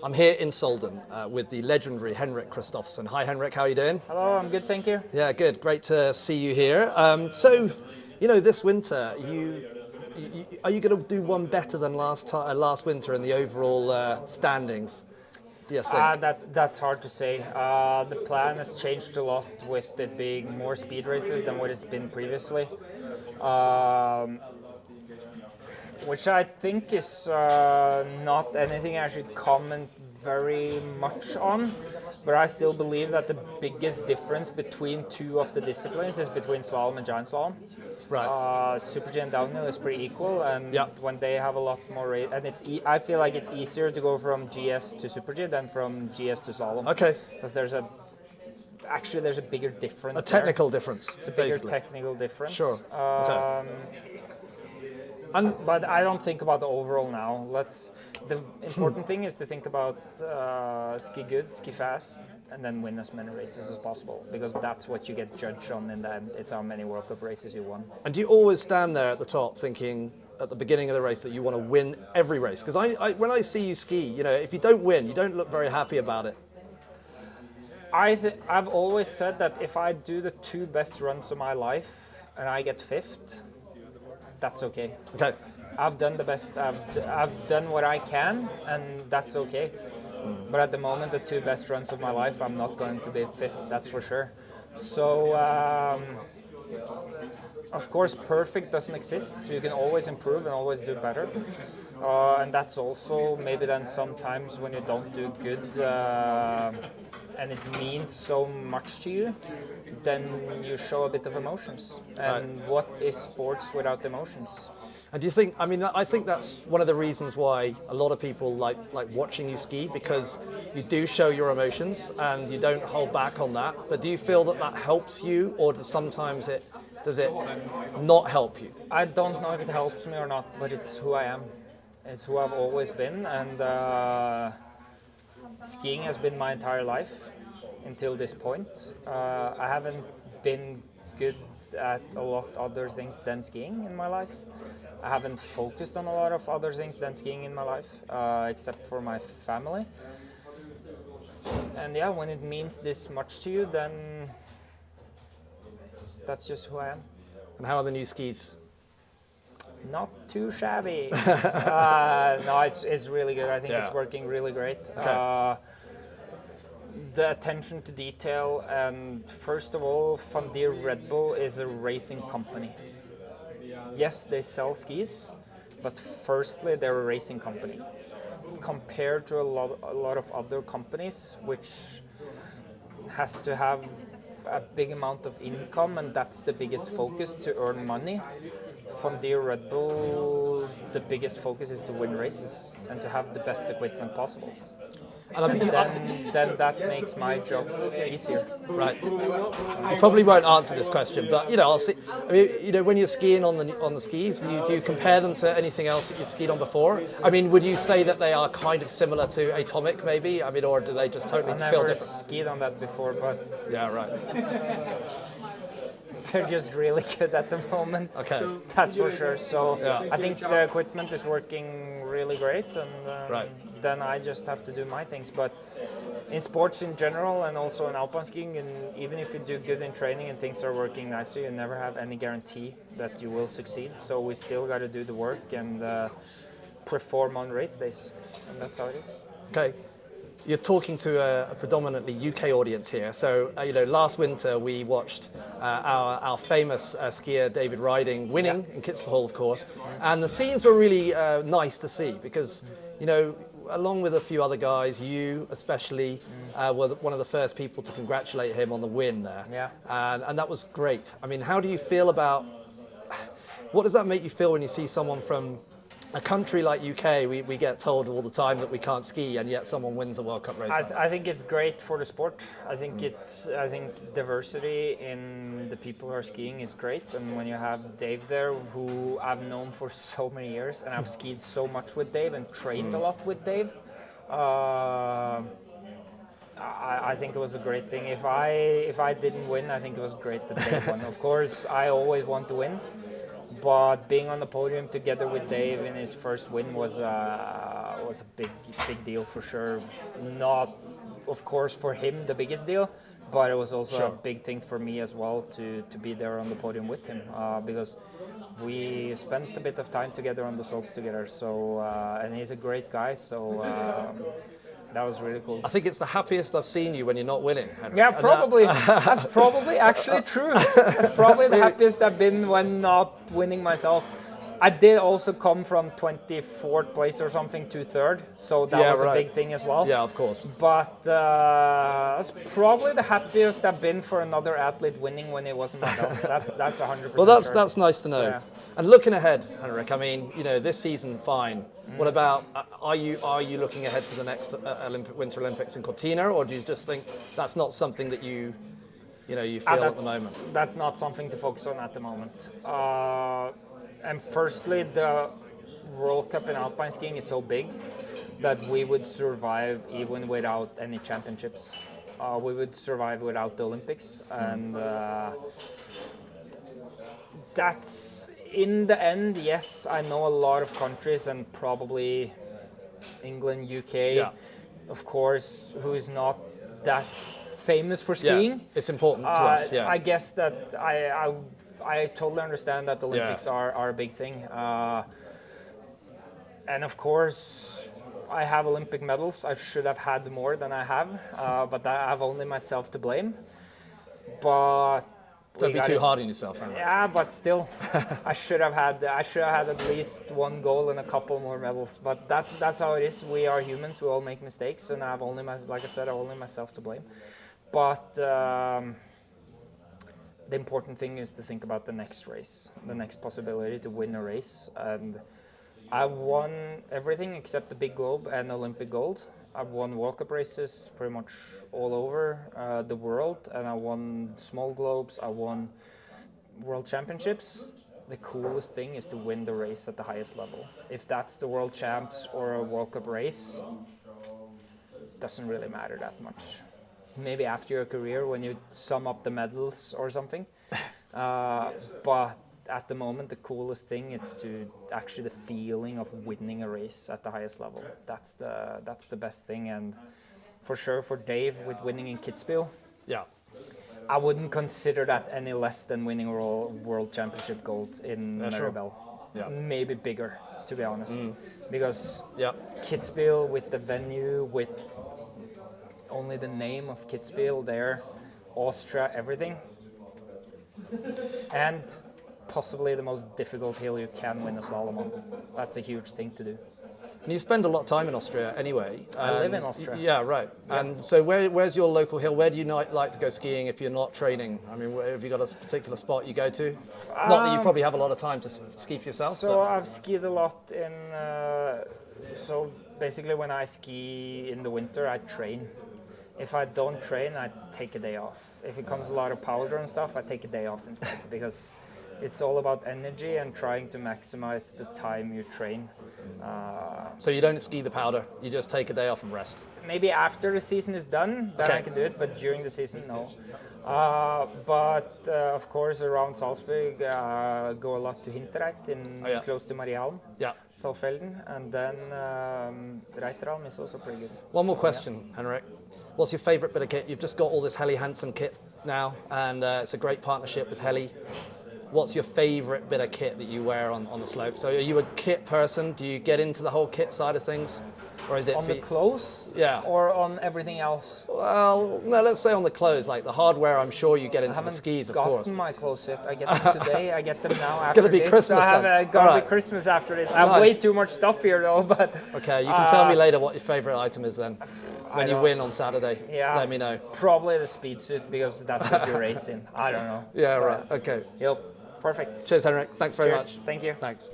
I'm here in Soelden with the legendary Henrik Kristoffersen. Hi Henrik, how are you doing? Hello, I'm good, thank you. Yeah, good. Great to see you here. So, you know, this winter, are you going to do one better than last winter in the overall standings? Do you think? That's hard to say. The plan has changed a lot with it being more speed races than what it's been previously, which I think is not anything I should comment very much on. But I still believe that the biggest difference between two of the disciplines is between slalom and giant slalom. Right. Super G and downhill is pretty equal, and Yep. when they have a lot more race, and I feel like it's easier to go from GS to Super G than from GS to slalom. Okay. Because there's a bigger difference. A technical difference. It's a bigger basically. technical difference. Sure. Okay. But I don't think about the overall now. The important thing is to think about ski good, ski fast, and then win as many races as possible, because that's what you get judged on in the end. It's how many World Cup races you won. And do you always stand there at the top thinking at the beginning of the race that you want to win every race? Because when I see you ski, you know, if you don't win, you don't look very happy about it. I've always said that if I do the two best runs of my life and I get fifth, that's okay. Okay. I've done the best. I've done what I can, and that's okay. But at the moment, the two best runs of my life, I'm not going to be fifth. That's for sure. So, of course, perfect doesn't exist. So you can always improve and always do better. And that's also maybe then sometimes when you don't do good, and it means so much to you, then you show a bit of emotions. And Right. what is sports without emotions? And do you think, I mean, I think that's one of the reasons why a lot of people like watching you ski, because you do show your emotions and you don't hold back on that. But do you feel that that helps you, or does it not help you? I don't know if it helps me or not, but it's who I am. It's who I've always been, and skiing has been my entire life until this point. I haven't been good at a lot other things than skiing in my life. I haven't focused on a lot of other things than skiing in my life, except for my family. And yeah, when it means this much to you, then that's just who I am. And how are the new skis? Not too shabby. No, it's really good. I think Yeah. it's working really great. Okay. The attention to detail, and first of all, Van der Red Bull is a racing company. Yes, they sell skis, but firstly, they're a racing company. Compared to a lot of other companies, which has to have a big amount of income, and that's the biggest focus, to earn money. From the Red Bull, the biggest focus is to win races and to have the best equipment possible. And I mean, Then that makes my job easier. right. You probably won't answer this question, but you know, I'll see. I mean, you know, when you're skiing on the skis, do you compare them to anything else that you've skied on before? I mean, would you say that they are kind of similar to Atomic, maybe? I mean, or do they just totally I've feel never different? skied on that before, but Yeah, right. they're just really good at the moment. Okay. That's for sure. So Yeah. I think the equipment is working really great, and Right. then I just have to do my things. But in sports in general, and also in alpine skiing, and even if you do good in training and things are working nicely, you never have any guarantee that you will succeed. So we still got to do the work and perform on race days, and that's how it is. Okay. You're talking to a predominantly UK audience here. So, you know, last winter we watched our famous skier David Riding winning in Kitzbühel, of course, and the scenes were really nice to see because, you know, along with a few other guys, you especially were one of the first people to congratulate him on the win there. Yeah. And that was great. I mean, how do you feel about, what does that make you feel when you see someone from a country like UK, we get told all the time that we can't ski, and yet someone wins a World Cup race? I think it's great for the sport. I think diversity in the people who are skiing is great, and when you have Dave there, who I've known for so many years, and I've skied so much with Dave and trained a lot with Dave, I think it was a great thing. If I didn't win, I think it was great that Dave won. Of course, I always want to win. But being on the podium together with Dave in his first win was a big deal for sure. Not, of course, for him the biggest deal, but it was also a big thing for me as well to be there on the podium with him, because we spent a bit of time together on the slopes together. So and he's a great guy. So that was really cool. I think it's the happiest I've seen you when you're not winning, Henrik. Yeah, probably. That's probably actually true. That's probably the happiest I've been when not winning myself. I did also come from 24th place or something to 3rd, so that was a big thing as well. Yeah, of course. But that's probably the happiest I've been for another athlete winning when it wasn't myself. That's 100%. Well, that's nice to know. So, yeah. And looking ahead, Henrik, I mean, you know, this season, fine. What about, are you looking ahead to the next Winter Olympics in Cortina, or do you just think that's not something that you feel at the moment? That's not something to focus on at the moment. And firstly, the World Cup in Alpine skiing is so big that we would survive even without any championships. We would survive without the Olympics, and that's, in the end, yes, I know a lot of countries, and probably England, UK, of course, who is not that famous for skiing. Yeah, it's important to us, yeah. I guess that I totally understand that the Olympics are a big thing. And of course, I have Olympic medals. I should have had more than I have, but I have only myself to blame. But don't be too hard on yourself, Henrik. Yeah, but still, I should have had at least one goal and a couple more medals. But that's how it is. We are humans. We all make mistakes, and I have only like I said, I have only myself to blame. But the important thing is to think about the next race, the next possibility to win a race. And I've won everything except the Big Globe and Olympic gold. I've won World Cup races pretty much all over the world, and I won small globes, I won World Championships. The coolest thing is to win the race at the highest level. If that's the World Champs or a World Cup race, doesn't really matter that much. Maybe after your career when you sum up the medals or something. But at the moment, the coolest thing is to actually the feeling of winning a race at the highest level. That's the best thing. And for sure for Dave with winning in Kitzbühel, I wouldn't consider that any less than winning a World Championship gold in Maribel. Yeah. Maybe bigger, to be honest. Because Kitzbühel with the venue, with only the name of Kitzbühel there, Austria, everything. And possibly the most difficult hill you can win a slalom on. That's a huge thing to do. And you spend a lot of time in Austria anyway. I live in Austria. Yeah, right. Yeah. And so where's your local hill? Where do you like to go skiing if you're not training? I mean, have you got a particular spot you go to? Not that you probably have a lot of time to ski for yourself. So I've skied a lot in... so basically when I ski in the winter, I train. If I don't train, I take a day off. If it comes a lot of powder and stuff, I take a day off instead, because it's all about energy and trying to maximize the time you train. So you don't ski the powder, you just take a day off and rest? Maybe after the season is done, then I can do it, but during the season, no. But of course, around Salzburg, go a lot to Hinterreit, close to Marieholm, Soelden, and then Reiteralm is also pretty good. One more question, Henrik. What's your favourite bit of kit? You've just got all this Helly Hansen kit now, and it's a great partnership with Helly. What's your favourite bit of kit that you wear on the slope? So are you a kit person? Do you get into the whole kit side of things? Or is it on the clothes? Yeah. Or on everything else? Well, no, let's say on the clothes. Like the hardware, I'm sure you get into the skis, of course. I haven't gotten my clothes yet. I get them today. I get them now after this. It's going to be Christmas so then. Gotta be Christmas after this. I have way too much stuff here though, but... Okay, you can tell me later what your favourite item is then. When you win on Saturday, let me know. Probably the speed suit, because that's what you race in. I don't know. Yeah, right. Okay. Yep. Perfect. Cheers, Henrik. Thanks very much. Thank you. Thanks.